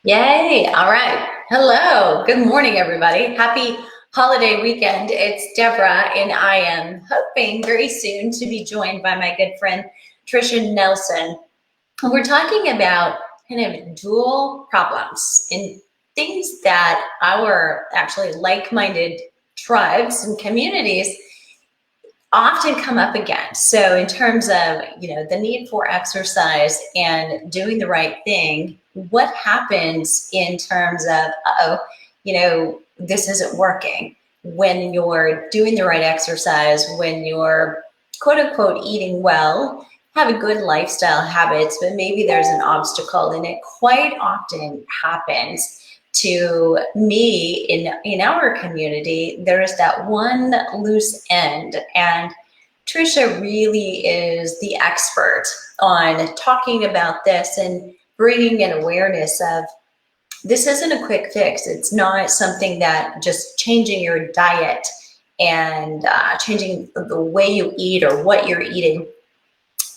Yay. All right. Hello. Good morning, everybody. Happy holiday weekend. It's Deborah, and I am hoping very soon to be joined by my good friend, Trisha Nelson. And we're talking about kind of dual problems and things that our actually like-minded tribes and communities often come up against. So in terms of, the need for exercise and doing the right thing, what happens in terms of, this isn't working when you're doing the right exercise, when you're quote unquote eating well, have a good lifestyle habits, but maybe there's an obstacle, and it quite often happens to me in our community. There is that one loose end, and Trisha really is the expert on talking about this and bringing an awareness of this isn't a quick fix. It's not something that just changing your diet and changing the way you eat or what you're eating,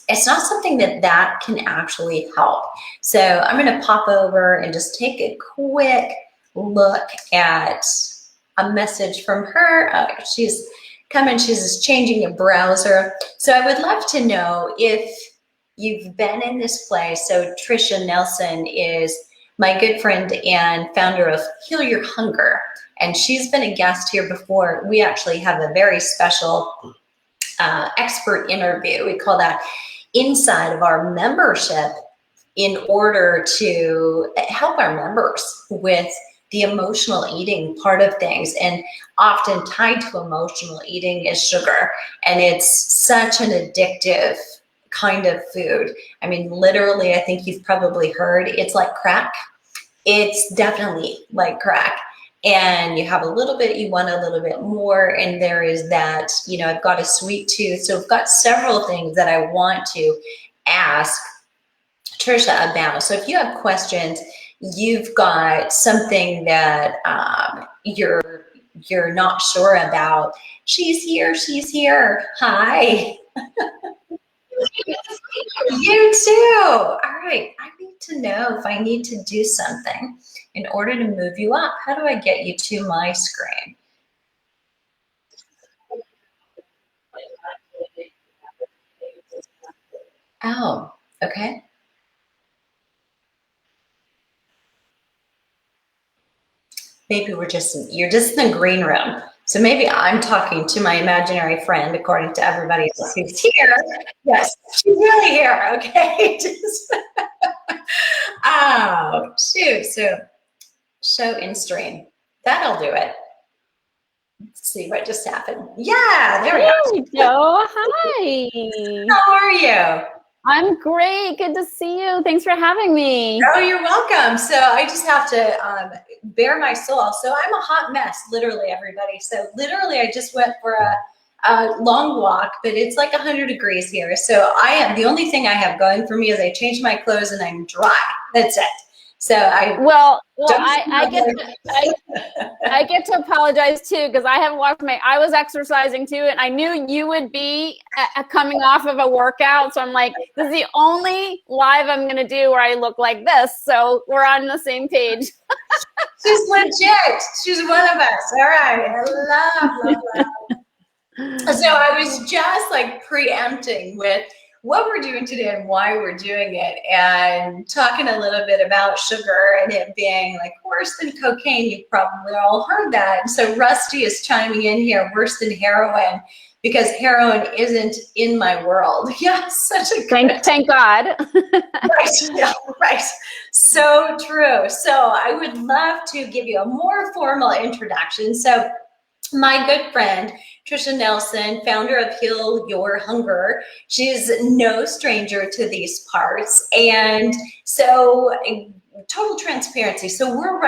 it's not something that can actually help. So I'm going to pop over and just take a quick look at a message from her. She's coming, she's changing a browser. So I would love to know if you've been in this place. So Trisha Nelson is my good friend and founder of Heal Your Hunger. And she's been a guest here before. We actually have a very special expert interview. We call that inside of our membership in order to help our members with the emotional eating part of things. And often tied to emotional eating is sugar. And it's such an addictive kind of food. I mean, literally, I think you've probably heard it's like crack. It's definitely like crack. And you have a little bit, you want a little bit more. And there is that, I've got a sweet tooth. So I've got several things that I want to ask Trisha about. So if you have questions, you've got something that you're not sure about, she's here. Hi. You too. All right. I need to know if I need to do something in order to move you up. How do I get you to my screen? Oh, okay. Maybe you're just in the green room. So maybe I'm talking to my imaginary friend, according to everybody else who's here. Yes, she's really here. Okay. Oh, shoot. So show in stream. That'll do it. Let's see what just happened. Yeah, there we go. There we go. Hi. How are you? I'm great. Good to see you. Thanks for having me. Oh, you're welcome. So I just have to bare my soul. So I'm a hot mess, literally, everybody. So literally, I just went for a long walk, but it's like 100 degrees here. So the only thing I have going for me is I change my clothes and I'm dry. That's it. So I get to apologize too, because I haven't watched I was exercising too, and I knew you would be coming off of a workout. So I'm like, this is the only live I'm going to do where I look like this. So we're on the same page. She's legit. She's one of us. All right. I love. So I was just like preempting with what we're doing today and why we're doing it, and talking a little bit about sugar and it being like worse than cocaine. You've probably all heard that. So Rusty is chiming in here, worse than heroin, because heroin isn't in my world. Yeah, such a thank God. Right, yeah, right. So true. So I would love to give you a more formal introduction. So my good friend, Trisha Nelson, founder of Heal Your Hunger. She's no stranger to these parts. And so total transparency. So we're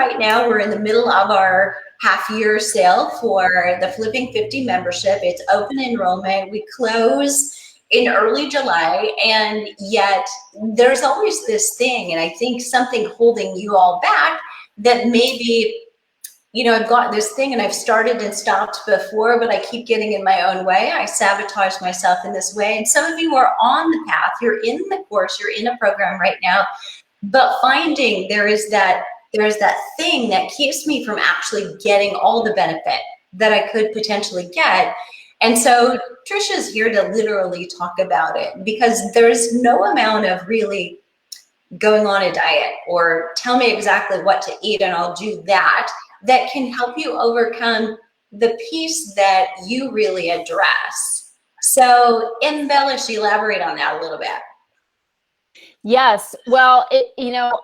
in the middle of our half-year sale for the Flipping 50 membership. It's open enrollment. We close in early July, and yet there's always this thing, and I think something holding you all back that maybe I've got this thing and I've started and stopped before, but I keep getting in my own way. I sabotage myself in this way. And some of you are on the path, you're in the course, you're in a program right now, but finding there is that there's that thing that keeps me from actually getting all the benefit that I could potentially get. And so Trisha's here to literally talk about it, because there's no amount of really going on a diet or tell me exactly what to eat and I'll do that, that can help you overcome the piece that you really address. So embellish, elaborate on that a little bit. Yes. Well,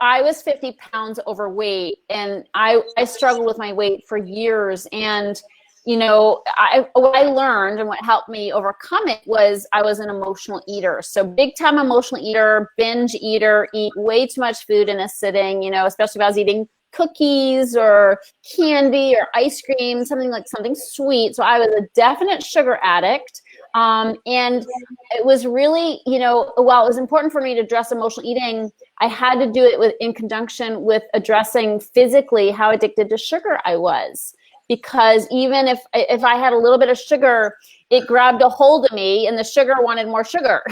I was 50 pounds overweight, and I struggled with my weight for years. And, what I learned and what helped me overcome it was I was an emotional eater. So big time emotional eater, binge eater, eat way too much food in a sitting, especially if I was eating cookies or candy or ice cream, something sweet. So I was a definite sugar addict. And it was really, while it was important for me to address emotional eating, I had to do it in conjunction with addressing physically how addicted to sugar I was. Because even if I had a little bit of sugar, it grabbed a hold of me and the sugar wanted more sugar,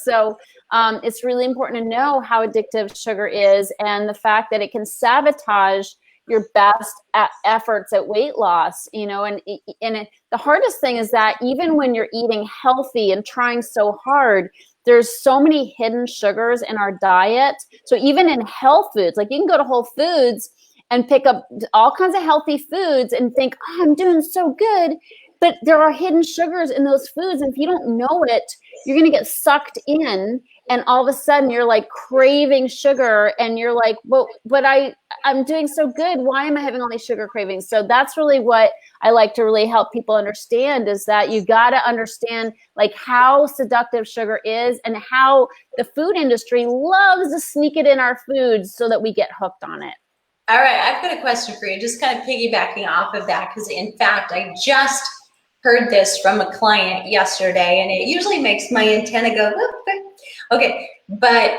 so it's really important to know how addictive sugar is, and the fact that it can sabotage your best efforts at weight loss, and the hardest thing is that even when you're eating healthy and trying so hard, there's so many hidden sugars in our diet. So even in health foods, like you can go to Whole Foods and pick up all kinds of healthy foods and think, oh, I'm doing so good. But there are hidden sugars in those foods. And if you don't know it, you're going to get sucked in. And all of a sudden you're like craving sugar and you're like, well, but I'm doing so good. Why am I having all these sugar cravings? So that's really what I like to really help people understand, is that you got to understand like how seductive sugar is and how the food industry loves to sneak it in our foods so that we get hooked on it. All right, I've got a question for you, just kind of piggybacking off of that, because in fact, I just heard this from a client yesterday, and it usually makes my antenna go, whoop. Okay, but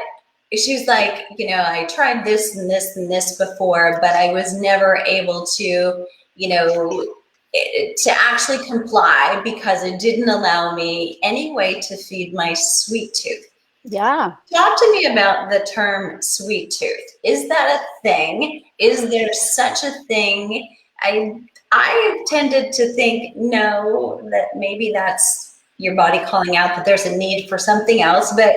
she's like, I tried this and this and this before, but I was never able to, to actually comply because it didn't allow me any way to feed my sweet tooth. Yeah. Talk to me about the term sweet tooth. Is that a thing? Is there such a thing? I tended to think, no, that maybe that's your body calling out that there's a need for something else, but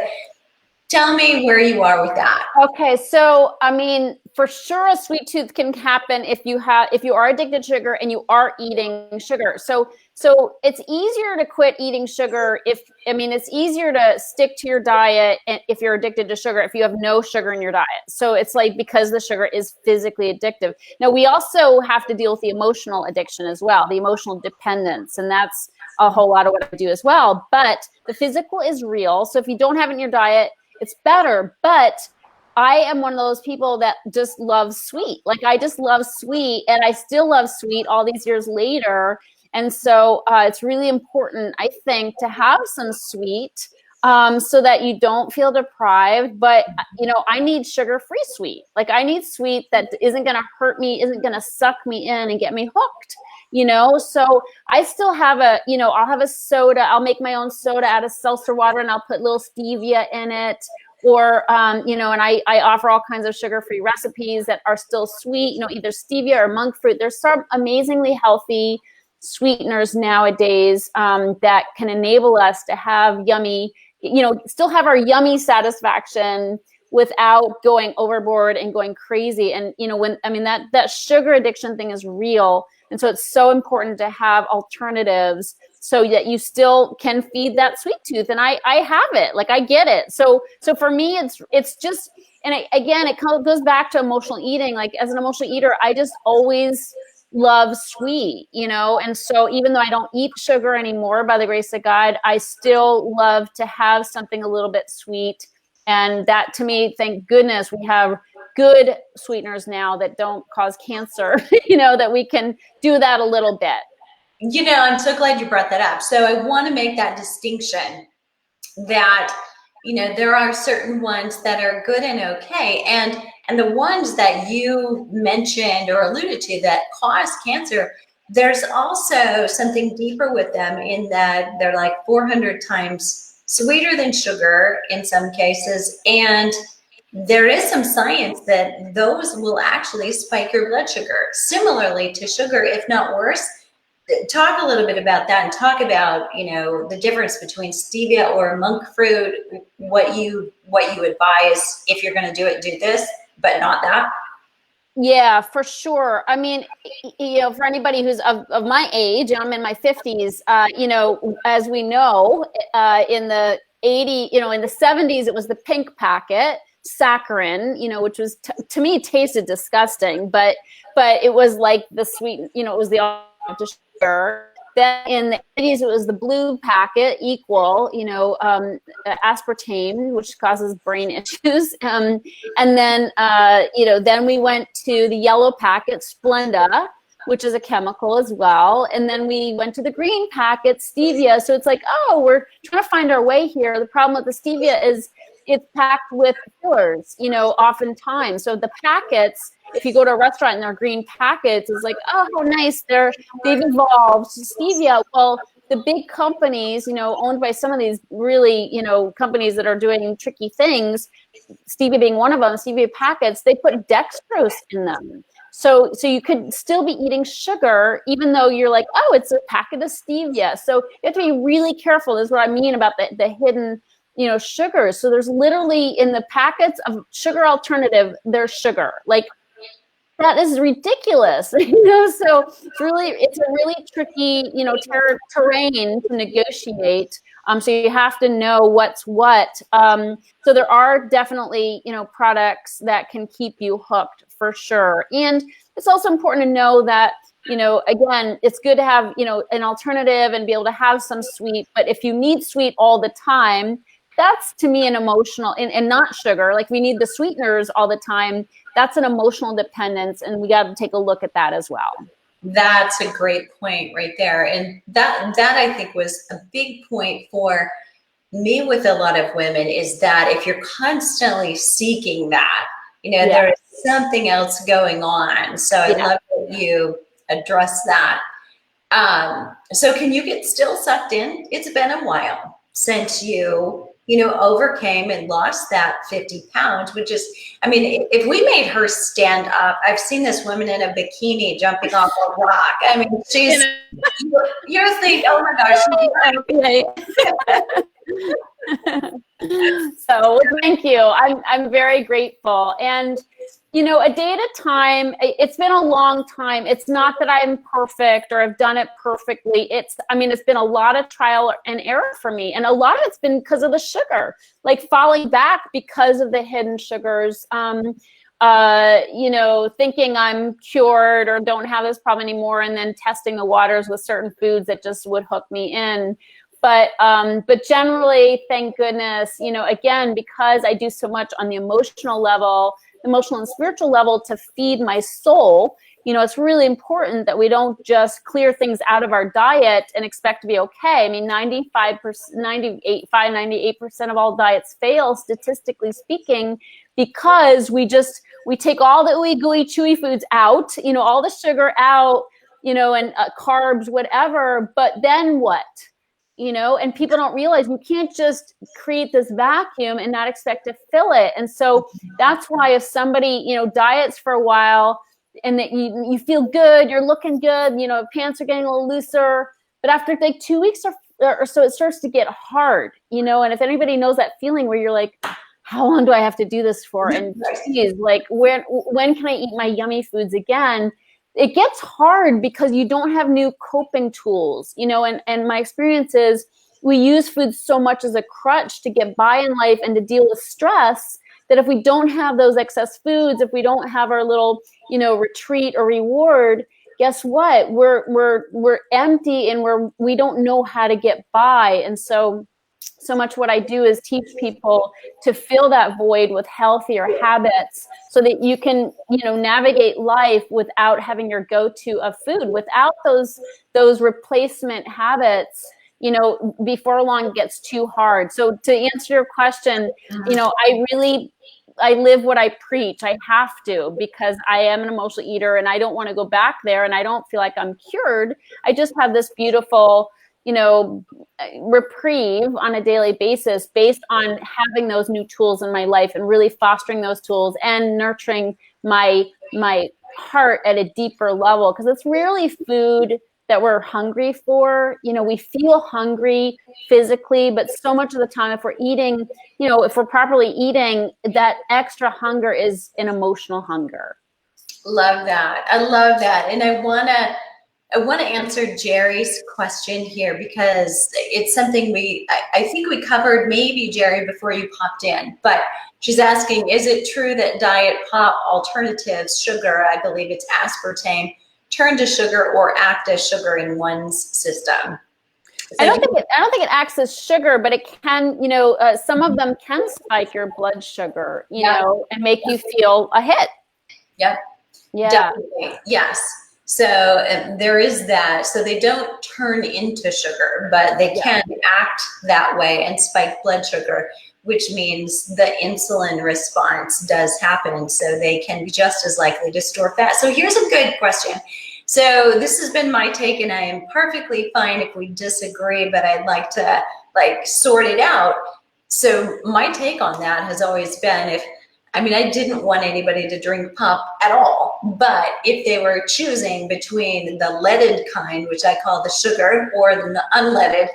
tell me where you are with that. Okay, so I mean, for sure, a sweet tooth can happen if you are addicted to sugar and you are eating sugar. So it's easier to quit eating sugar it's easier to stick to your diet if you're addicted to sugar if you have no sugar in your diet. So it's like, because the sugar is physically addictive. Now we also have to deal with the emotional addiction as well, the emotional dependence, and that's a whole lot of what I do as well. But the physical is real. So if you don't have it in your diet, it's better. But I am one of those people that just loves sweet. Like I just love sweet, and I still love sweet all these years later. And so it's really important, I think, to have some sweet so that you don't feel deprived. But, I need sugar-free sweet. Like I need sweet that isn't going to hurt me, isn't going to suck me in and get me hooked. So I still have I'll have a soda. I'll make my own soda out of seltzer water, and I'll put little stevia in it. Or, and I offer all kinds of sugar-free recipes that are still sweet, either stevia or monk fruit. There's some amazingly healthy sweeteners nowadays that can enable us to have yummy, still have our yummy satisfaction without going overboard and going crazy. And, that sugar addiction thing is real. And so it's so important to have alternatives so that you still can feed that sweet tooth. And I have it, like I get it. So for me, it's just, and it goes back to emotional eating. Like as an emotional eater, I just always love sweet, and so even though I don't eat sugar anymore, by the grace of God, I still love to have something a little bit sweet. And that, to me, thank goodness we have good sweeteners now that don't cause cancer, that we can do that a little bit. I'm so glad you brought that up. So I want to make that distinction that, there are certain ones that are good and okay. And the ones that you mentioned or alluded to that cause cancer, there's also something deeper with them in that they're like 400 times sweeter than sugar in some cases. And there is some science that those will actually spike your blood sugar, similarly to sugar, if not worse. Talk a little bit about that, and talk about, the difference between stevia or monk fruit, what you advise. If you're going to do it, do this, but not that. Yeah, for sure. I mean, for anybody who's of my age, I'm in my 50s, as we know, in the in the 70s, it was the pink packet, saccharin, which was, to me, tasted disgusting, but it was like the sweet, it was the sugar. Then in the 80s, it was the blue packet, equal, aspartame, which causes brain issues. And then, then we went to the yellow packet, Splenda, which is a chemical as well. And then we went to the green packet, stevia. So it's like, oh, we're trying to find our way here. The problem with the stevia is it's packed with fillers, oftentimes. So the packets, if you go to a restaurant and they're green packets, it's like, oh, how nice, they've evolved. Stevia, well, the big companies, owned by some of these really, companies that are doing tricky things, stevia being one of them, stevia packets, they put dextrose in them. So you could still be eating sugar, even though you're like, oh, it's a packet of stevia. So you have to be really careful. This is what I mean about the hidden, sugars. So there's literally in the packets of sugar alternative, there's sugar. Like, that is ridiculous. So it's a really tricky, terrain to negotiate. So you have to know what's what. So there are definitely, products that can keep you hooked for sure. And it's also important to know that, again, it's good to have, an alternative and be able to have some sweet, but if you need sweet all the time, that's, to me, an emotional, and not sugar. Like, we need the sweeteners all the time. That's an emotional dependence, and we got to take a look at that as well. That's a great point right there. And that I think was a big point for me with a lot of women, is that if you're constantly seeking that, there is something else going on. So I love that you address that. So can you get still sucked in? It's been a while since you overcame and lost that 50 pounds, which is, I mean, if we made her stand up, I've seen this woman in a bikini jumping off a rock. I mean, you're thinking, oh my gosh. So thank you. I'm very grateful. And, a day at a time, it's been a long time. It's not that I'm perfect or I've done it perfectly. It's been a lot of trial and error for me. And a lot of it's been because of the sugar, like falling back because of the hidden sugars, thinking I'm cured or don't have this problem anymore, and then testing the waters with certain foods that just would hook me in. But generally, thank goodness, again, because I do so much on the emotional and spiritual level to feed my soul, it's really important that we don't just clear things out of our diet and expect to be okay. I mean, 98% of all diets fail, statistically speaking, because we take all the ooey gooey chewy foods out, all the sugar out, and carbs, whatever, but then what? And people don't realize you can't just create this vacuum and not expect to fill it. And so that's why if somebody, diets for a while and that you feel good, you're looking good, pants are getting a little looser, but after like 2 weeks or so, it starts to get hard, and if anybody knows that feeling where you're like, how long do I have to do this for? And geez, like, when can I eat my yummy foods again? It gets hard because you don't have new coping tools, and my experience is we use food so much as a crutch to get by in life and to deal with stress, that if we don't have those excess foods, if we don't have our little, retreat or reward, guess what? We're empty, and we don't know how to get by. And so much what I do is teach people to fill that void with healthier habits so that you can, navigate life without having your go-to of food, without those replacement habits, before long it gets too hard. So to answer your question, I live what I preach. I have to, because I am an emotional eater and I don't want to go back there, and I don't feel like I'm cured. I just have this beautiful, reprieve on a daily basis based on having those new tools in my life and really fostering those tools and nurturing my heart at a deeper level. Because it's rarely food that we're hungry for. We feel hungry physically, but so much of the time, if we're eating, if we're properly eating, that extra hunger is an emotional hunger. Love that. I love that. And I want to answer Jerry's question here, because it's something I think we covered, maybe, Jerry, before you popped in, but she's asking, is it true that diet pop alternatives, sugar, I believe it's aspartame, turn to sugar or act as sugar in one's system? I don't think it acts as sugar, but it can, some of them can spike your blood sugar, and make you feel a hit. Yep. Yeah. Definitely. Yes. So there is that. So they don't turn into sugar, but they can act that way and spike blood sugar, which means the insulin response does happen. So they can be just as likely to store fat. So here's a good question. So this has been my take, and I am perfectly fine if we disagree, but I'd like to sort it out. So my take on that has always been, I didn't want anybody to drink pop at all, but if they were choosing between the leaded kind, which I call the sugar, or the unleaded,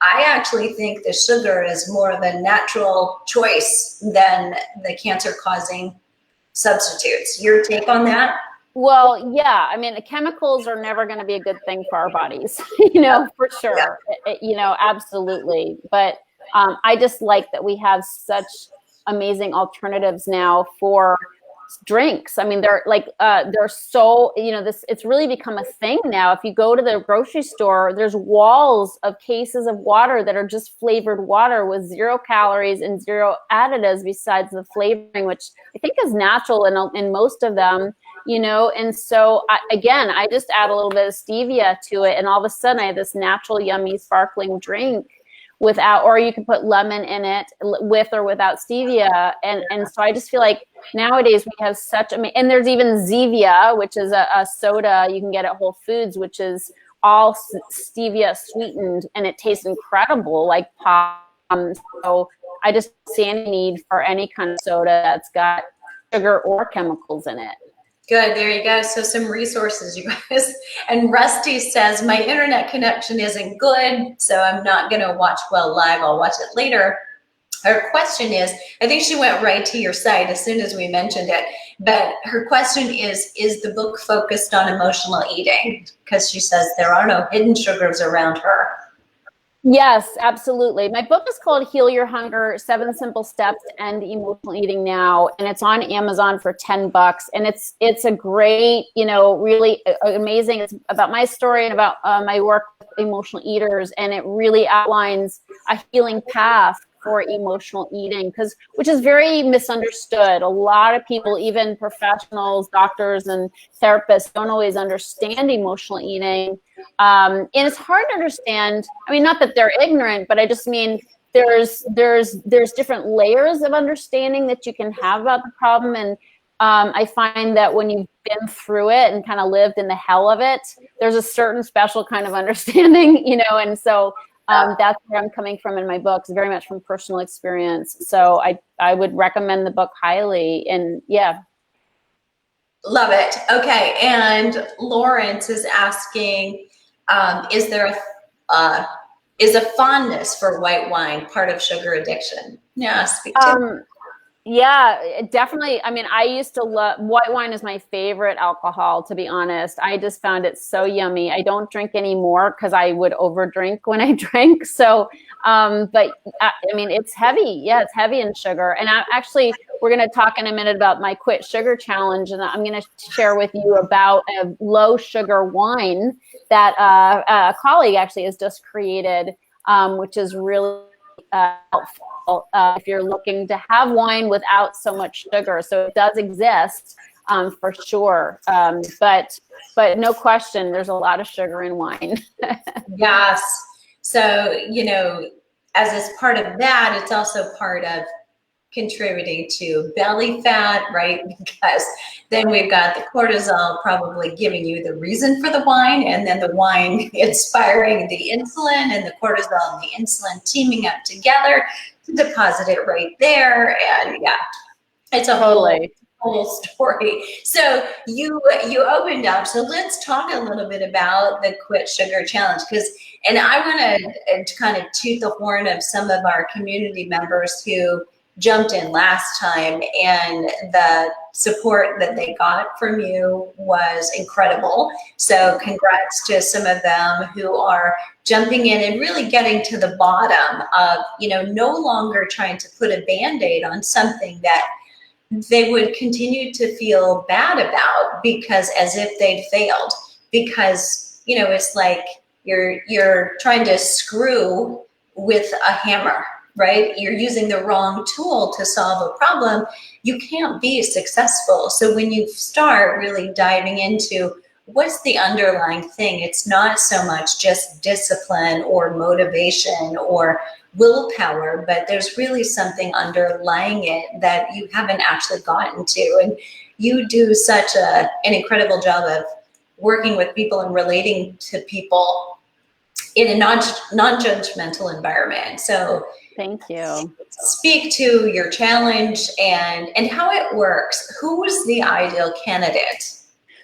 I actually think the sugar is more the natural choice than the cancer-causing substitutes. Your take on that? Well, yeah. The chemicals are never going to be a good thing for our bodies, for sure. Yeah. Absolutely. But I just like that we have such amazing alternatives now for drinks. They're so, it's really become a thing now. If you go to the grocery store, there's walls of cases of water that are just flavored water with 0 calories and 0 additives besides the flavoring, which I think is natural in most of them, and so I just add a little bit of stevia to it, and all of a sudden I have this natural, yummy, sparkling drink or you can put lemon in it with or without stevia. And so I just feel like nowadays we have and there's even Zevia, which is a soda you can get at Whole Foods, which is all stevia sweetened, and it tastes incredible, like pop. So I just see any need for any kind of soda that's got sugar or chemicals in it. Good. There you go. So some resources, you guys. And Rusty says, my internet connection isn't good, so I'm not going to watch well live. I'll watch it later. Her question is, I think she went right to your site as soon as we mentioned it, but her question is the book focused on emotional eating? Because she says there are no hidden sugars around her. Yes, absolutely. My book is called Heal Your Hunger, 7 Simple Steps to End Emotional Eating Now. And it's on Amazon for $10. And it's a great, really amazing. It's about my story and about my work with emotional eaters. And it really outlines a healing path for emotional eating, which is very misunderstood. A lot of people, even professionals, doctors and therapists, don't always understand emotional eating. And it's hard to understand. Not that they're ignorant, but I just mean there's different layers of understanding that you can have about the problem. And I find that when you've been through it and kind of lived in the hell of it, there's a certain special kind of understanding, and so that's where I'm coming from in my books, very much from personal experience. So I would recommend the book highly. And yeah. Love it. Okay. And Lawrence is asking, is a fondness for white wine part of sugar addiction? Yeah. Speak to Yeah, definitely. I used to love white wine is my favorite alcohol, to be honest. I just found it so yummy. I don't drink anymore because I would overdrink when I drank. So, but it's heavy. Yeah, it's heavy in sugar. And we're going to talk in a minute about my Quit Sugar Challenge. And I'm going to share with you about a low sugar wine that a colleague actually has just created, which is really helpful if you're looking to have wine without so much sugar. So it does exist for sure. But no question, there's a lot of sugar in wine. Yes. So, as part of that, it's also part of contributing to belly fat, right? Because then we've got the cortisol probably giving you the reason for the wine, and then the wine inspiring the insulin, and the cortisol and the insulin teaming up together to deposit it right there. And yeah, it's a whole story. So you opened up. So let's talk a little bit about the Quit Sugar Challenge, and I want to kind of toot the horn of some of our community members who jumped in last time, and the support that they got from you was incredible. So congrats to some of them who are jumping in and really getting to the bottom of, no longer trying to put a Band-Aid on something that they would continue to feel bad about, because as if they'd failed, because, it's like you're trying to screw with a hammer, right? You're using the wrong tool to solve a problem. You can't be successful. So when you start really diving into what's the underlying thing, it's not so much just discipline or motivation or willpower, but there's really something underlying it that you haven't actually gotten to. And you do such an incredible job of working with people and relating to people in a non-judgmental environment. So thank you. Speak to your challenge and how it works. Who was the ideal candidate?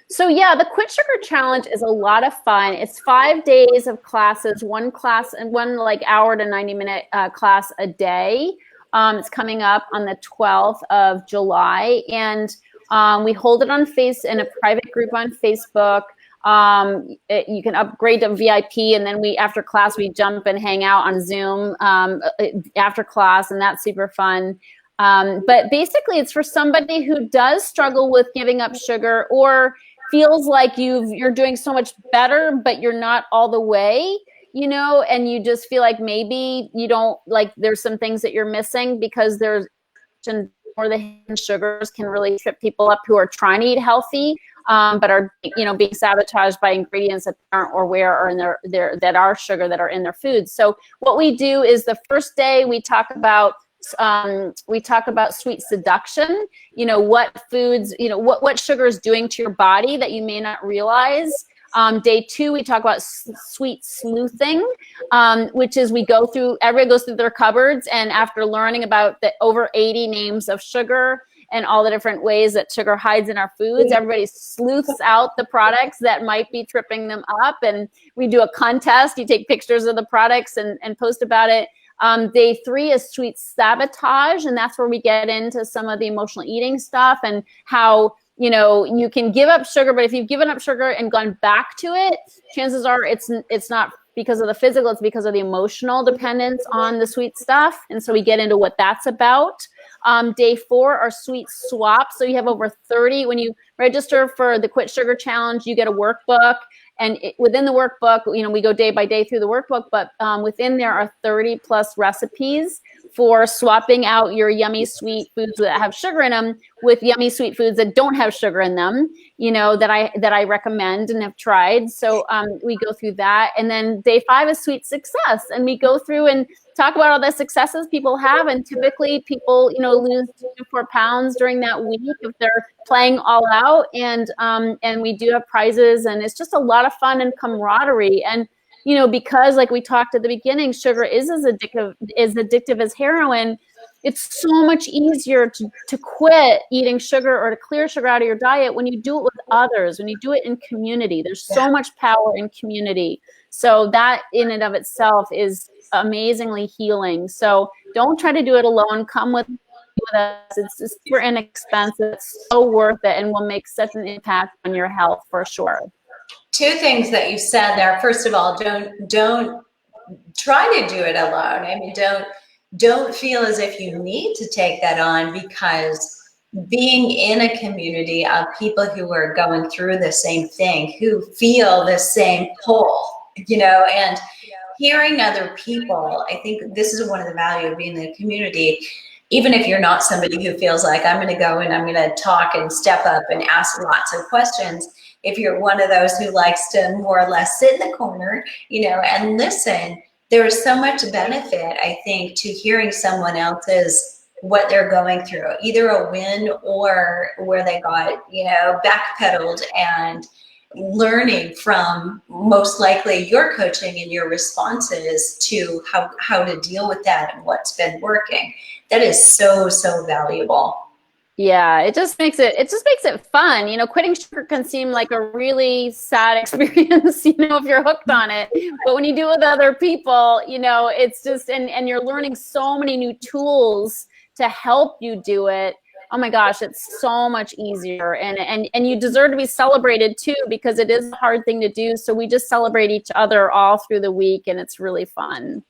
So yeah, the Quit Sugar Challenge is a lot of fun. It's 5 days of classes, one class and one hour to 90-minute class a day. It's coming up on the 12th of July, and we hold it on in a private group on Facebook. You can upgrade to VIP, and then after class, we jump and hang out on Zoom after class, and that's super fun. But basically, it's for somebody who does struggle with giving up sugar, or feels like you're doing so much better, but you're not all the way, and you just feel like maybe you don't, there's some things that you're missing, because there's more the hidden sugars can really trip people up who are trying to eat healthy, but are, being sabotaged by ingredients that aren't aware or in that are sugar that are in their foods. So what we do is the first day we talk about sweet seduction, what foods, what sugar is doing to your body that you may not realize. Day 2, we talk about sweet sleuthing, which is everybody goes through their cupboards, and after learning about the over 80 names of sugar and all the different ways that sugar hides in our foods, everybody sleuths out the products that might be tripping them up, and we do a contest. You take pictures of the products and post about it. Day 3 is sweet sabotage, and that's where we get into some of the emotional eating stuff and how, you can give up sugar, but if you've given up sugar and gone back to it, chances are it's not because of the physical, it's because of the emotional dependence on the sweet stuff. And so we get into what that's about. Day 4 are sweet swaps. So you have over 30. When you register for the Quit Sugar Challenge, you get a workbook. And within the workbook, we go day by day through the workbook, but within there are 30 plus recipes for swapping out your yummy sweet foods that have sugar in them with yummy sweet foods that don't have sugar in them, that I recommend and have tried. So we go through that. And then day 5 is sweet success. And we go through and talk about all the successes people have. And typically people, lose 2 to 4 pounds during that week if they're playing all out. And we do have prizes, and it's just a lot of fun and camaraderie. And, because like we talked at the beginning, sugar is as addictive as heroin. It's so much easier to quit eating sugar or to clear sugar out of your diet when you do it with others, when you do it in community. There's so much power in community. So that in and of itself is amazingly healing. So don't try to do it alone. Come with us. It's super inexpensive. It's so worth it, and will make such an impact on your health for sure. 2 things that you said there. First of all, don't try to do it alone. I mean, don't feel as if you need to take that on, because being in a community of people who are going through the same thing, who feel the same pull, and hearing other people, I think this is one of the value of being in a community. Even if you're not somebody who feels like I'm going to go and I'm going to talk and step up and ask lots of questions, if you're one of those who likes to more or less sit in the corner, and listen, there is so much benefit, I think, to hearing someone else's what they're going through, either a win or where they got, backpedaled, and learning from most likely your coaching and your responses to how to deal with that and what's been working. That is so, so valuable. Yeah, it just makes it fun. Quitting sugar can seem like a really sad experience, if you're hooked on it. But when you do it with other people, it's just, and you're learning so many new tools to help you do it. Oh my gosh, it's so much easier. And you deserve to be celebrated too, because it is a hard thing to do. So we just celebrate each other all through the week, and it's really fun.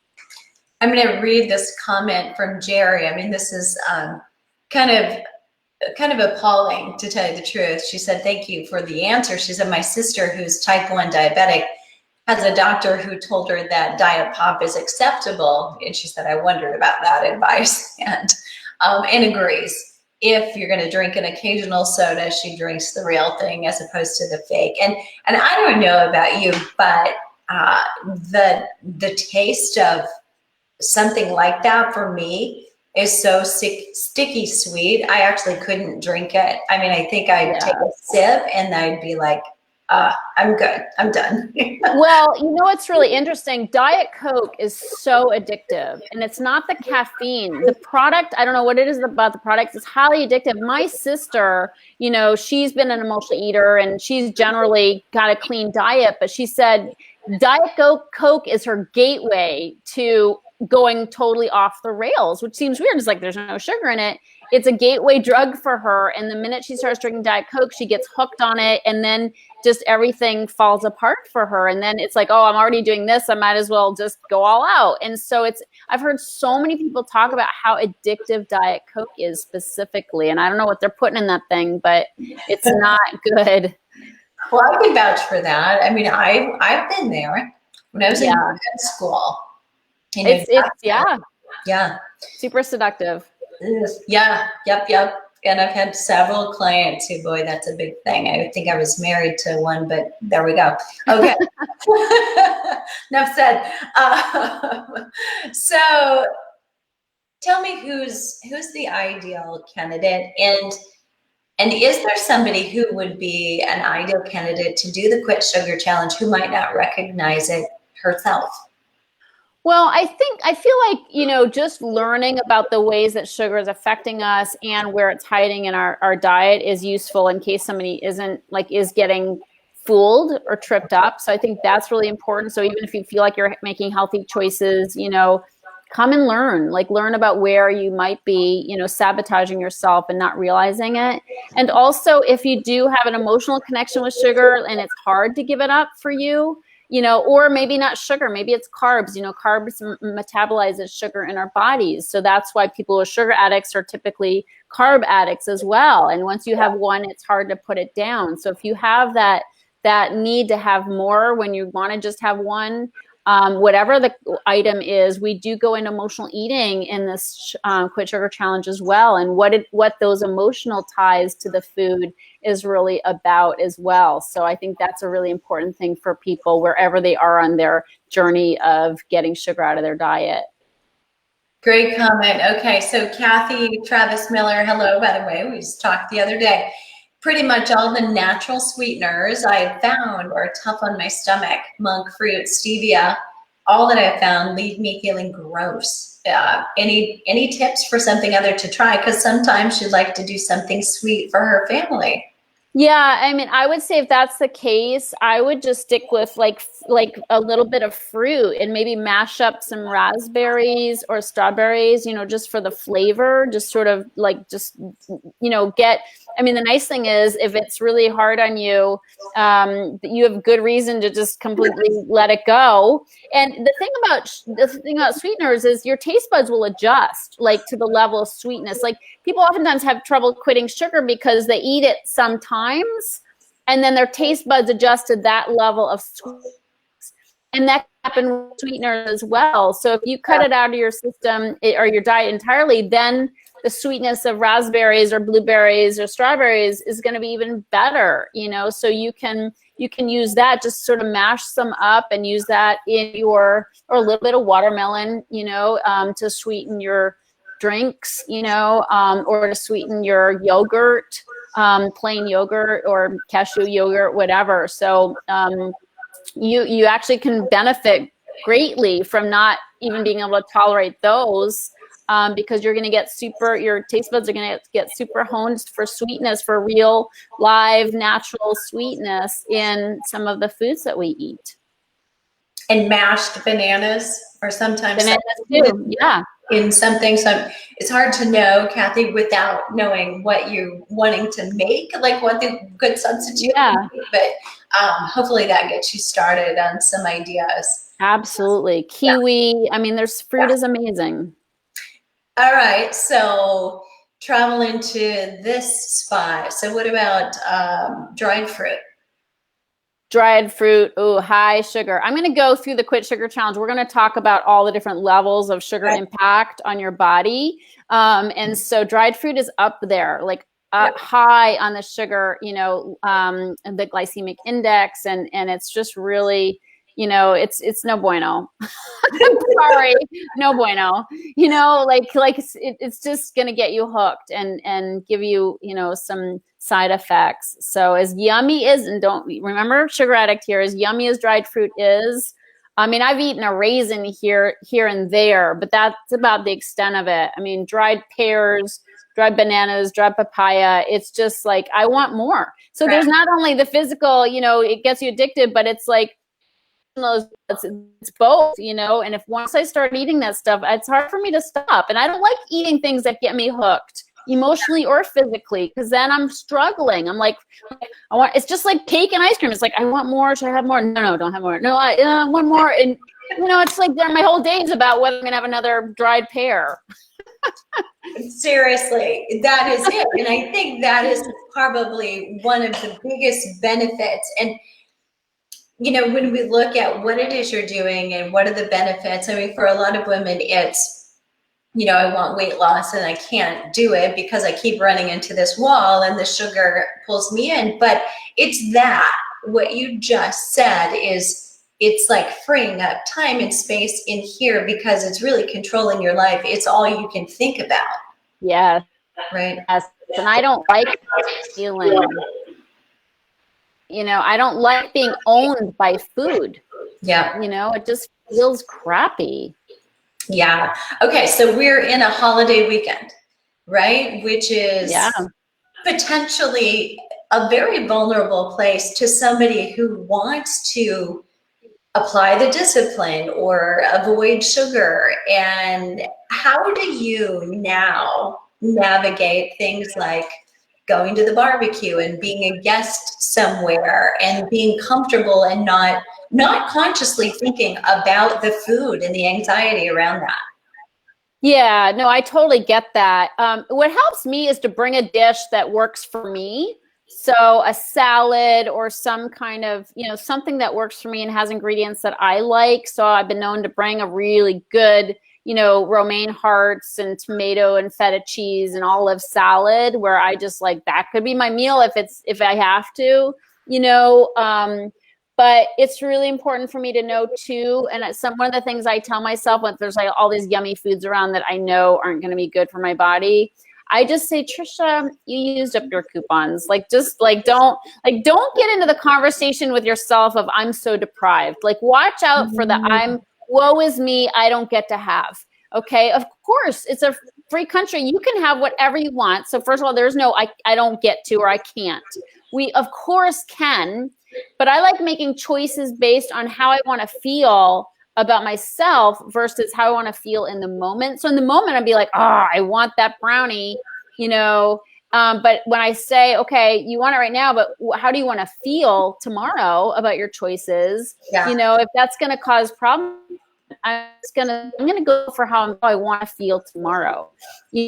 I'm going to read this comment from Jerry. I mean, this is kind of appalling, to tell you the truth. She said, thank you for the answer. She said, my sister, who's type 1 diabetic, has a doctor who told her that diet pop is acceptable. And she said, I wondered about that advice, and agrees. If you're going to drink an occasional soda, she drinks the real thing as opposed to the fake. And I don't know about you, but the taste of something like that for me is so sticky sweet. I actually couldn't drink it. I mean, I think I'd take a sip and I'd be like, I'm good. I'm done. Well, what's really interesting? Diet Coke is so addictive, and it's not the caffeine. The product, I don't know what it is about the product. It's highly addictive. My sister, she's been an emotional eater, and she's generally got a clean diet, but she said Diet Coke is her gateway to going totally off the rails, which seems weird. It's like there's no sugar in it. It's a gateway drug for her. And the minute she starts drinking Diet Coke, she gets hooked on it. And then just everything falls apart for her. And then it's like, oh, I'm already doing this. I might as well just go all out. And so I've heard so many people talk about how addictive Diet Coke is specifically. And I don't know what they're putting in that thing, but it's not good. Well, I can vouch for that. I mean, I've been there when I was in grad school. Yeah. Super seductive. Yeah. Yep. And I've had several clients who, boy, that's a big thing. I think I was married to one, but there we go. Okay. Enough said. So tell me who's the ideal candidate, and is there somebody who would be an ideal candidate to do the Quit Sugar Challenge who might not recognize it herself? Well, I feel like, just learning about the ways that sugar is affecting us and where it's hiding in our diet is useful in case somebody is getting fooled or tripped up. So I think that's really important. So even if you feel like you're making healthy choices, come and learn about where you might be, sabotaging yourself and not realizing it. And also, if you do have an emotional connection with sugar and it's hard to give it up for you, or maybe not sugar, maybe it's carbs. Carbs metabolize as sugar in our bodies. So that's why people who are sugar addicts are typically carb addicts as well. And once you have one, it's hard to put it down. So if you have that need to have more when you want to just have one, whatever the item is, we do go into emotional eating in this Quit Sugar Challenge as well. And what those emotional ties to the food is really about as well. So I think that's a really important thing for people wherever they are on their journey of getting sugar out of their diet. Great comment. Okay, so Kathy Travis Miller, hello, by the way, we just talked the other day. Pretty much all the natural sweeteners I found are tough on my stomach. Monk fruit, stevia, all that I found leave me feeling gross. Any tips for something other to try? Because sometimes she'd like to do something sweet for her family. Yeah, I mean, I would say if that's the case, I would just stick with like a little bit of fruit and maybe mash up some raspberries or strawberries, just for the flavor, just sort of get, I mean, the nice thing is if it's really hard on you, you have good reason to just completely let it go. And the thing about sweeteners is your taste buds will adjust to the level of sweetness. Like people oftentimes have trouble quitting sugar because they eat it sometimes and then their taste buds adjust to that level of sweetness. And that can happen with sweeteners as well. So if you cut it out of your system or your diet entirely, then the sweetness of raspberries or blueberries or strawberries is going to be even better, so you can use that, just sort of mash some up and use that in or a little bit of watermelon, to sweeten your drinks, or to sweeten your yogurt, plain yogurt or cashew yogurt, whatever. So you actually can benefit greatly from not even being able to tolerate those, because you're going to get your taste buds are going to get super honed for sweetness, for real, live, natural sweetness in some of the foods that we eat. And mashed bananas, or sometimes bananas too. Yeah. In some things. So it's hard to know, Kathy, without knowing what you're wanting to make, like what the good substitute. Yeah. But hopefully that gets you started on some ideas. Absolutely. Kiwi. I mean, fruit is amazing. All right. So travel into this spot. So what about dried fruit? Dried fruit, high sugar. I'm going to go through the Quit Sugar Challenge. We're going to talk about all the different levels of sugar impact on your body. And so dried fruit is up there, like high on the sugar, the glycemic index. And it's just really, it's no bueno. I'm sorry, no bueno. It's just going to get you hooked and give you, some side effects. So as yummy as, and don't remember, sugar addict here, as yummy as dried fruit is, I mean, I've eaten a raisin here and there, but that's about the extent of it. I mean, dried pears, dried bananas, dried papaya, it's just like, I want more. So there's not only the physical, it gets you addicted, but it's like, it's both, and if once I start eating that stuff, it's hard for me to stop. And I don't like eating things that get me hooked emotionally or physically, because then I'm struggling. I'm like, it's just like cake and ice cream. It's like, I want more. Should I have more? No, don't have more. No, I want more. And it's like my whole day is about whether I'm gonna have another dried pear. Seriously, that is it. And I think that is probably one of the biggest benefits. And when we look at what it is you're doing and what are the benefits, I mean, for a lot of women, it's, I want weight loss and I can't do it because I keep running into this wall and the sugar pulls me in. But it's that, what you just said is, it's like freeing up time and space in here because it's really controlling your life. It's all you can think about. Yes. Right. Yes. And I don't like that feeling. I don't like being owned by food. Yeah. It just feels crappy. Yeah. Okay. So we're in a holiday weekend, right? Which is potentially a very vulnerable place to somebody who wants to apply the discipline or avoid sugar. And how do you now navigate things like going to the barbecue and being a guest somewhere and being comfortable and not consciously thinking about the food and the anxiety around that? Yeah, no, I totally get that. What helps me is to bring a dish that works for me. So a salad or some kind of, something that works for me and has ingredients that I like. So I've been known to bring a really good, romaine hearts and tomato and feta cheese and olive salad, where I just like, that could be my meal if I have to, but it's really important for me to know too. And one of the things I tell myself when there's like all these yummy foods around that I know aren't going to be good for my body, I just say, Trisha, you used up your coupons. Don't get into the conversation with yourself of I'm so deprived. Watch out for the woe is me, I don't get to have. Okay, of course, it's a free country. You can have whatever you want. So first of all, there's no I don't get to or I can't. We of course can, but I like making choices based on how I want to feel about myself versus how I want to feel in the moment. So in the moment, I'd be like, I want that brownie, but when I say, okay, you want it right now, but how do you want to feel tomorrow about your choices? Yeah. If that's going to cause problems, I'm going to go for how I want to feel tomorrow.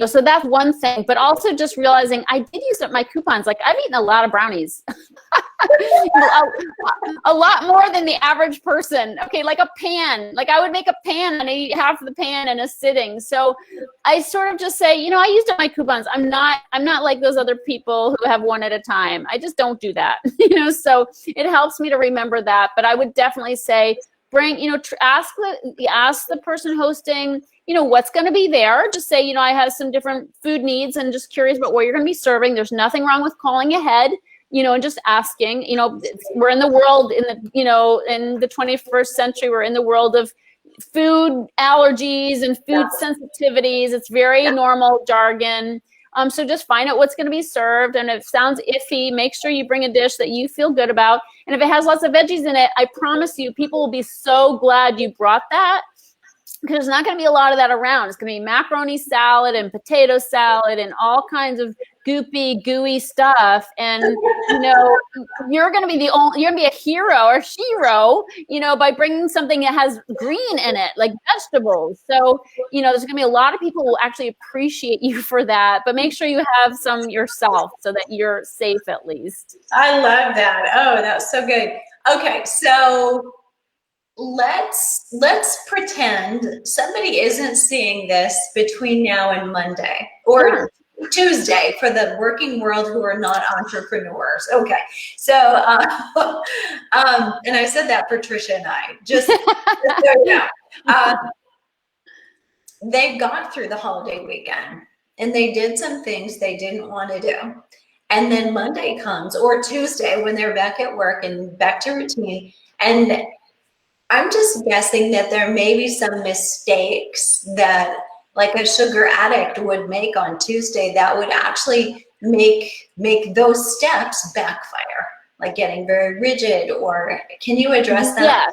So that's one thing, but also just realizing I did use up my coupons. Like I've eaten a lot of brownies, a lot more than the average person. Okay. Like a pan, like I would make a pan and I eat half of the pan in a sitting. So I sort of just say, I used up my coupons. I'm not like those other people who have one at a time. I just don't do that, so it helps me to remember that. But I would definitely say, ask the person hosting, what's going to be there. Just say, I have some different food needs and just curious about what you're going to be serving. There's nothing wrong with calling ahead, and just asking. We're in the world in the 21st century. We're in the world of food allergies and food sensitivities. It's very normal jargon. So just find out what's going to be served. And if it sounds iffy, make sure you bring a dish that you feel good about. And if it has lots of veggies in it, I promise you, people will be so glad you brought that, because there's not going to be a lot of that around. It's going to be macaroni salad and potato salad and all kinds of goopy, gooey stuff. And, you're going to be you're going to be a hero or shero, by bringing something that has green in it, like vegetables. So, there's going to be a lot of people who will actually appreciate you for that, but make sure you have some yourself so that you're safe at least. I love that. Oh, that's so good. Okay. So let's pretend somebody isn't seeing this between now and Monday or Tuesday for the working world who are not entrepreneurs. Okay. So, and I said that for Trisha and I, just so you know. They got through the holiday weekend and they did some things they didn't want to do. And then Monday comes, or Tuesday, when they're back at work and back to routine. And I'm just guessing that there may be some mistakes that like a sugar addict would make on Tuesday that would actually make those steps backfire, like getting very rigid. Or can you address that?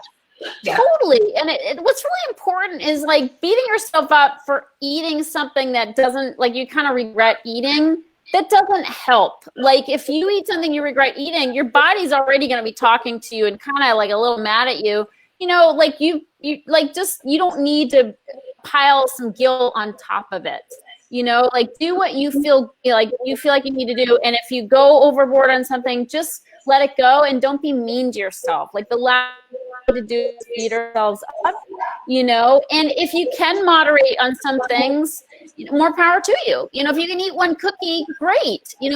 Yeah. Totally. And what's really important is like beating yourself up for eating something that doesn't, like, you kind of regret eating. That doesn't help. Like, if you eat something you regret eating, your body's already going to be talking to you and kind of like a little mad at you. Like you don't need to pile some guilt on top of it. Like, do what you feel like you need to do. And if you go overboard on something, just let it go and don't be mean to yourself. Like, the last thing to do is beat ourselves up, and if you can moderate on some things, more power to you. If you can eat one cookie, great. We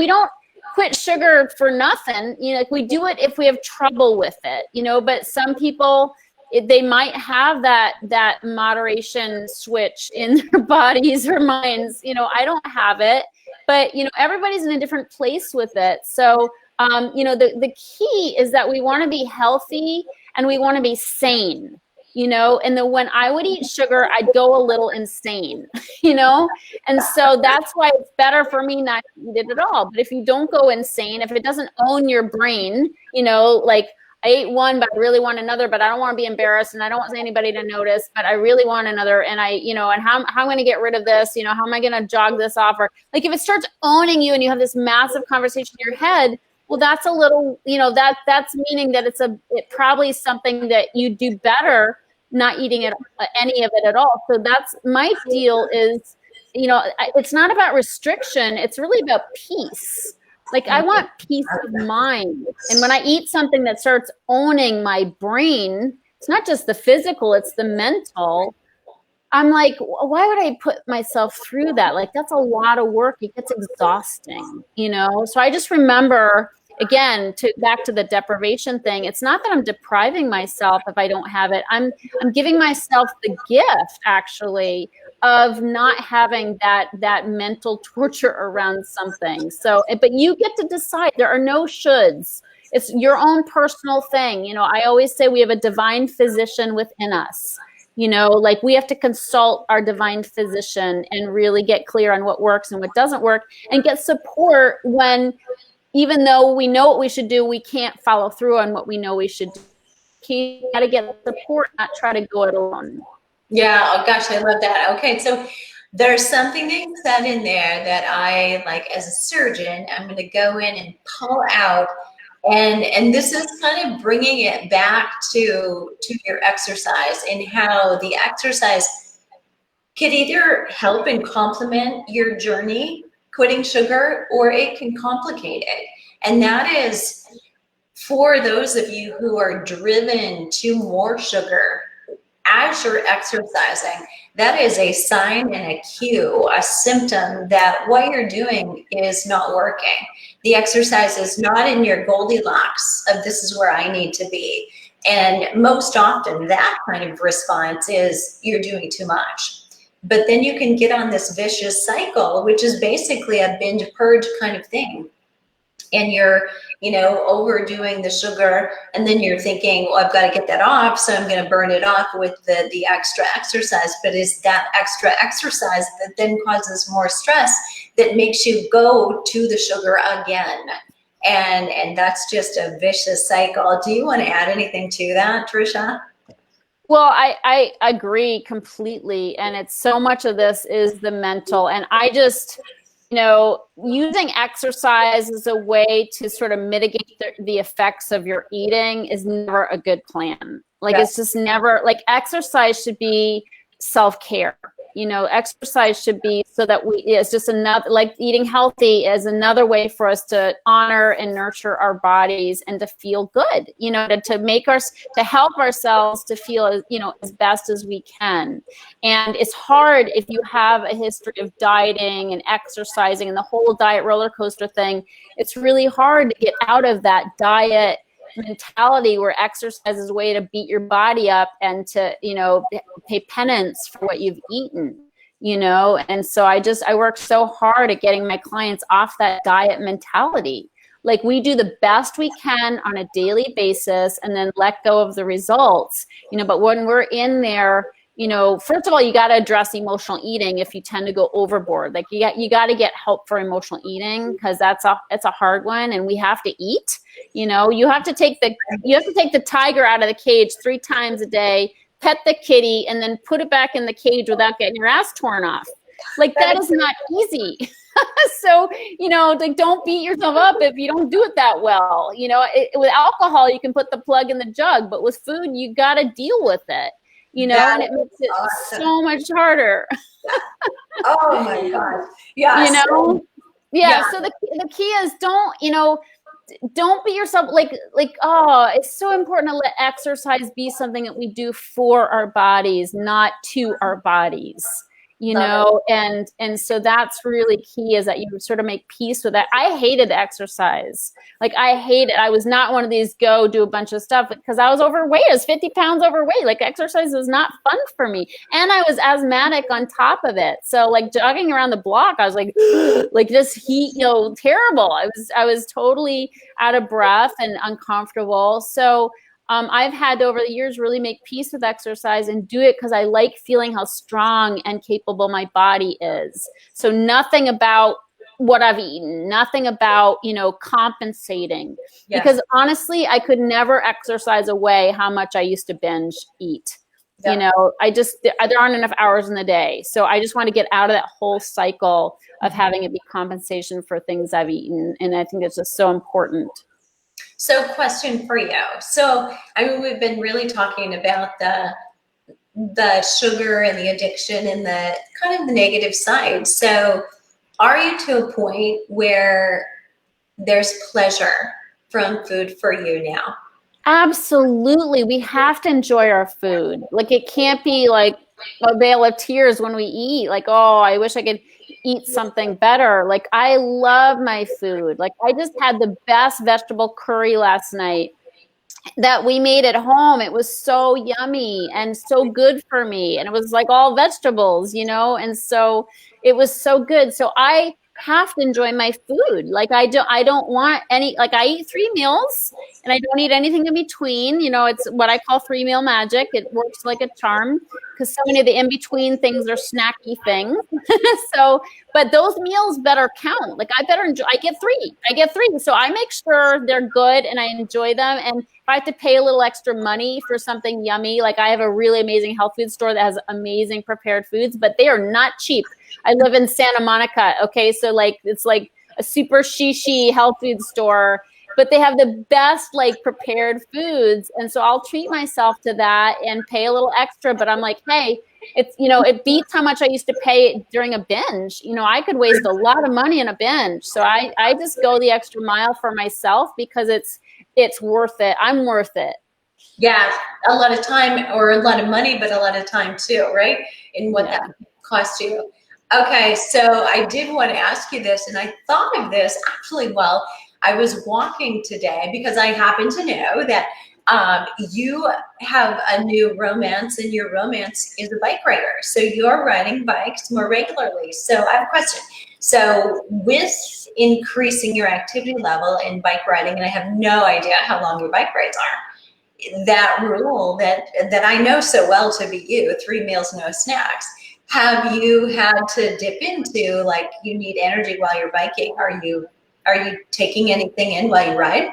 don't quit sugar for nothing. We do it if we have trouble with it, but some people, they might have that moderation switch in their bodies or minds. I don't have it, but everybody's in a different place with it. So the key is that we want to be healthy and we want to be sane. And then when I would eat sugar, I'd go a little insane, and so that's why it's better for me not to eat it at all. But if you don't go insane, if it doesn't own your brain, like, I ate one, but I really want another, but I don't want to be embarrassed and I don't want anybody to notice, but I really want another. And and how am I going to get rid of this? How am I going to jog this off? Or like, if it starts owning you and you have this massive conversation in your head, well, that's a little, that's meaning that it probably is something that you do better not eating it, any of it at all. So that's my deal is, it's not about restriction. It's really about peace. Like, I want peace of mind. And when I eat something that starts owning my brain, it's not just the physical, it's the mental. I'm like, why would I put myself through that? Like, that's a lot of work. It gets exhausting, So I just remember, again, back to the deprivation thing. It's not that I'm depriving myself if I don't have it. I'm giving myself the gift, actually, of not having that mental torture around something. So, but you get to decide. There are no shoulds. It's your own personal thing. I always say we have a divine physician within us. Like, we have to consult our divine physician and really get clear on what works and what doesn't work, and get support when, even though we know what we should do, we can't follow through on what we know we should do. You got to get support, not try to go it alone. Yeah. Oh gosh, I love that. Okay. So there's something that you said in there that I, like, as a surgeon, I'm going to go in and pull out. And this is kind of bringing it back to your exercise, and how the exercise could either help and complement your journey quitting sugar, or it can complicate it. And that is, for those of you who are driven to more sugar as you're exercising, that is a sign and a cue, a symptom that what you're doing is not working. The exercise is not in your Goldilocks of this is where I need to be. And most often that kind of response is you're doing too much. But then you can get on this vicious cycle, which is basically a binge purge kind of thing. And you're, overdoing the sugar, and then you're thinking, well, I've got to get that off, so I'm going to burn it off with the extra exercise. But it's that extra exercise that then causes more stress that makes you go to the sugar again. And that's just a vicious cycle. Do you want to add anything to that, Trisha? Well, I agree completely. And it's so much of this is the mental. And I just, using exercise as a way to sort of mitigate the effects of your eating is never a good plan. Like, It's just never, like, exercise should be self-care. Exercise should be so that it's just another, like, eating healthy is another way for us to honor and nurture our bodies and to feel good, to help ourselves to feel, as best as we can. And it's hard if you have a history of dieting and exercising and the whole diet roller coaster thing. It's really hard to get out of that diet mentality where exercise is a way to beat your body up and to, pay penance for what you've eaten, and so I work so hard at getting my clients off that diet mentality. Like, we do the best we can on a daily basis and then let go of the results, but when we're in there, first of all, you got to address emotional eating if you tend to go overboard. Like, you got to get help for emotional eating, because it's a hard one, and we have to eat. You have to take the tiger out of the cage 3 times a day, pet the kitty, and then put it back in the cage without getting your ass torn off. Like, that is not easy. So, like, don't beat yourself up if you don't do it that well. With alcohol, you can put the plug in the jug, but with food, you got to deal with it. And it makes it so much harder. Oh my God. Yeah. So the key is don't beat yourself it's so important to let exercise be something that we do for our bodies, not to our bodies. And so that's really key, is that you sort of make peace with that. I hated exercise. Like, I was not one of these go do a bunch of stuff, because I was overweight. I was 50 pounds overweight. Like, exercise was not fun for me. And I was asthmatic on top of it. So, like, jogging around the block, I was like, like, this heat, terrible. I was totally out of breath and uncomfortable. So, I've had to, over the years, really make peace with exercise and do it because I like feeling how strong and capable my body is. So nothing about what I've eaten, nothing about, compensating. Yes. Because honestly, I could never exercise away how much I used to binge eat. Yeah. There aren't enough hours in the day. So I just want to get out of that whole cycle of having it be compensation for things I've eaten. And I think it's just so important. So, question for you. So, we've been really talking about the sugar and the addiction and the kind of the negative side. So, are you to a point where there's pleasure from food for you now? Absolutely. We have to enjoy our food. Like, it can't be like a veil of tears when we eat. Like, oh, I wish I could eat something better. Like, I love my food. Like, I just had the best vegetable curry last night that we made at home. It was so yummy and so good for me. And it was like all vegetables, and so it was so good. So I have to enjoy my food. Like, I don't want any, like, I eat 3 meals and I don't eat anything in between. It's what I call 3-meal magic. It works like a charm, because so many of the in-between things are snacky things. But those meals better count. Like, I better enjoy, I get three. So I make sure they're good and I enjoy them. And if I have to pay a little extra money for something yummy, like, I have a really amazing health food store that has amazing prepared foods, but they are not cheap. I live in Santa Monica. Okay. So, like, it's like a super shishi health food store, but they have the best, like, prepared foods. And so I'll treat myself to that and pay a little extra, but I'm like, hey, it's, it beats how much I used to pay during a binge. I could waste a lot of money in a binge. So I just go the extra mile for myself because it's worth it. I'm worth it. Yeah. A lot of time, or a lot of money, but a lot of time too, right? And what that costs you. Okay. So I did want to ask you this, and I thought of this actually while I was walking today, because I happen to know that You have a new romance, and your romance is a bike rider. So you're riding bikes more regularly. So I have a question. So with increasing your activity level in bike riding, and I have no idea how long your bike rides are, that rule that I know so well to be you, 3 meals, no snacks, have you had to dip into, like, you need energy while you're biking? Are you taking anything in while you ride?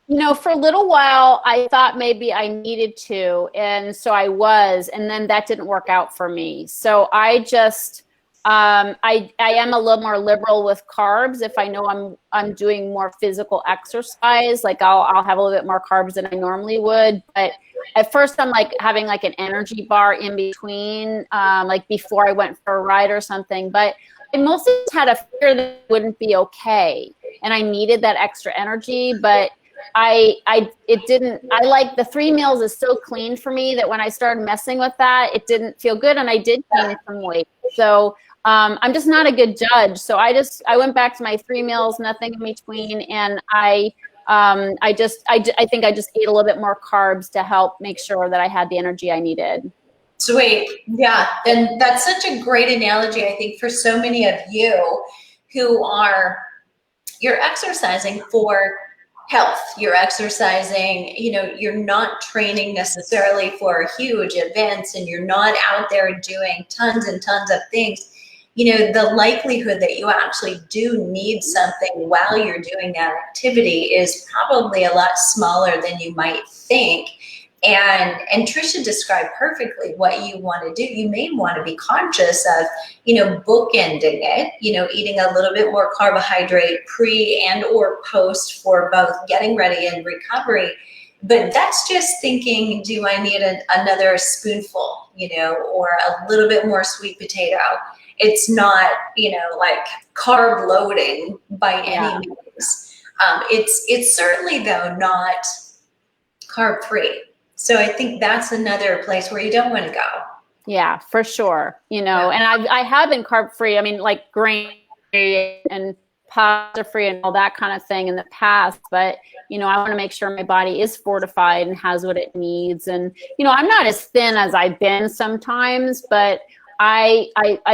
You know, for a little while, I thought maybe I needed to, and so I was, and then that didn't work out for me. So I just, I am a little more liberal with carbs. If I know I'm doing more physical exercise, like I'll have a little bit more carbs than I normally would. But at first, I'm like having like an energy bar in between, like before I went for a ride or something. But I mostly just had a fear that it wouldn't be okay, and I needed that extra energy, but it didn't. I like the 3 meals is so clean for me that when I started messing with that, it didn't feel good, and I did gain some weight. So I'm just not a good judge. So I went back to my 3 meals, nothing in between, and I think I just ate a little bit more carbs to help make sure that I had the energy I needed. Sweet. Yeah. And that's such a great analogy, I think, for so many of you who you're exercising for health. You're exercising, you're not training necessarily for huge events, and you're not out there doing tons and tons of things. The likelihood that you actually do need something while you're doing that activity is probably a lot smaller than you might think. And Trisha described perfectly what you want to do. You may want to be conscious of, bookending it, eating a little bit more carbohydrate pre and or post for both getting ready and recovery. But that's just thinking, do I need another spoonful, or a little bit more sweet potato? It's not, like carb loading by any means. It's certainly, though, not carb free. So I think that's another place where you don't want to go. Yeah, for sure. And I have been carb free. I mean, like grain free and pasta free and all that kind of thing in the past. But, I want to make sure my body is fortified and has what it needs. And, I'm not as thin as I've been sometimes, but I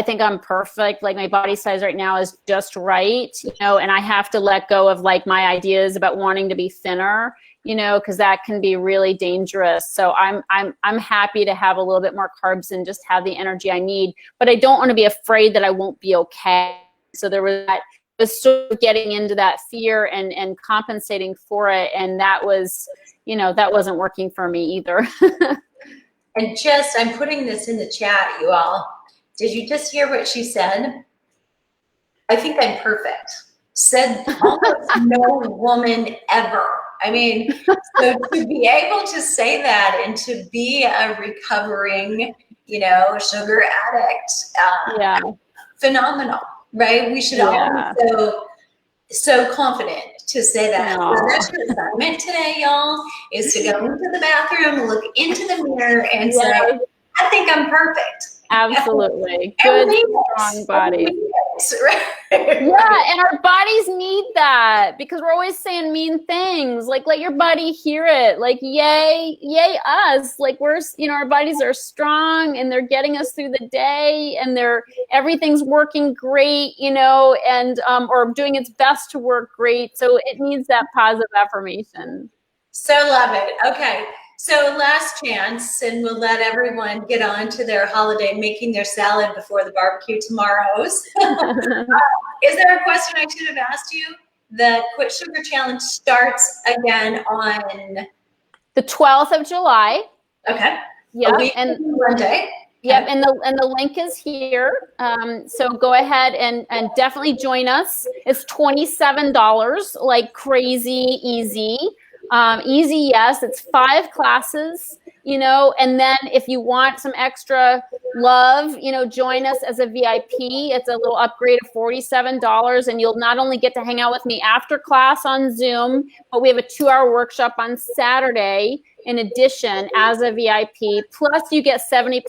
think I'm perfect. Like my body size right now is just right, and I have to let go of like my ideas about wanting to be thinner, because that can be really dangerous. So I'm happy to have a little bit more carbs and just have the energy I need, but I don't want to be afraid that I won't be okay. So there was sort of getting into that fear and compensating for it. And that was, that wasn't working for me either. And I'm putting this in the chat, you all. Did you just hear what she said? I think I'm perfect. Said almost no woman ever. I mean, so to be able to say that and to be a recovering, sugar addict, phenomenal, right? We should all be so confident to say that. So that's your assignment today, y'all, is to go into the bathroom, look into the mirror, and say, I think I'm perfect. Absolutely. Good, strong body. Right? Yeah, and our bodies need that because we're always saying mean things. Like, let your body hear it. Like, yay us. Like, we're, our bodies are strong and they're getting us through the day, and everything's working great, and or doing its best to work great. So it needs that positive affirmation. So love it. Okay. So last chance, and we'll let everyone get on to their holiday, making their salad before the barbecue tomorrows. Is there a question I should have asked you? The Quit Sugar Challenge starts again on the 12th of July. Okay. Yeah. And Monday. Yep, and the link is here. So go ahead and definitely join us. It's $27, like crazy easy. Easy, yes. It's 5 classes, and then if you want some extra love, join us as a VIP. It's a little upgrade of $47, and you'll not only get to hang out with me after class on Zoom, but we have a 2-hour workshop on Saturday in addition as a VIP. Plus you get 70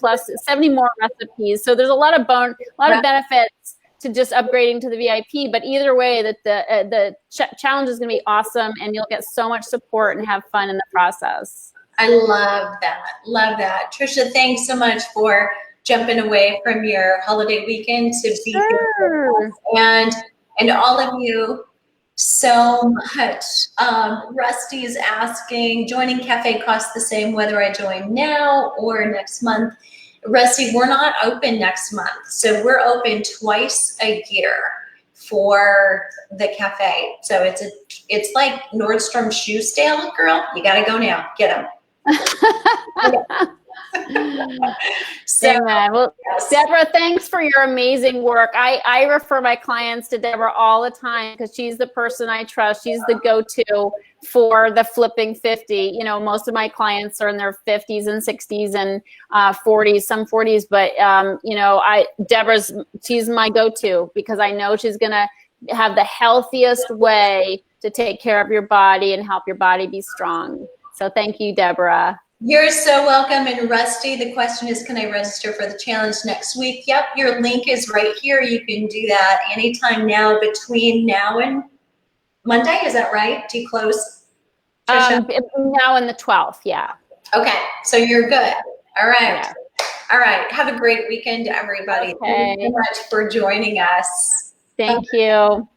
more recipes. So there's a lot of benefits to just upgrading to the VIP. But either way, that the challenge is going to be awesome, and you'll get so much support and have fun in the process. I love that. Love that. Trisha, thanks so much for jumping away from your holiday weekend to be here with us. And all of you so much. Rusty is asking, joining Cafe costs the same whether I join now or next month. Rusty, we're not open next month. So we're open twice a year for the cafe. So it's like Nordstrom shoe sale, girl. You got to go now. Get them. So, amen. Well, yes. Deborah, thanks for your amazing work. I refer my clients to Deborah all the time because she's the person I trust. She's the go-to for the flipping 50. You know, most of my clients are in their 50s and 60s and 40s, some 40s. But, you know, she's my go-to because I know she's going to have the healthiest way to take care of your body and help your body be strong. So thank you, Deborah. You're so welcome. And Rusty, the question is, can I register for the challenge next week? Yep, your link is right here. You can do that anytime now between now and Monday. Is that right? Do you close, Trisha? Now and the 12th, yeah. Okay, so you're good. All right. Yeah. All right. Have a great weekend, everybody. Okay. Thank you so much for joining us. Thank you.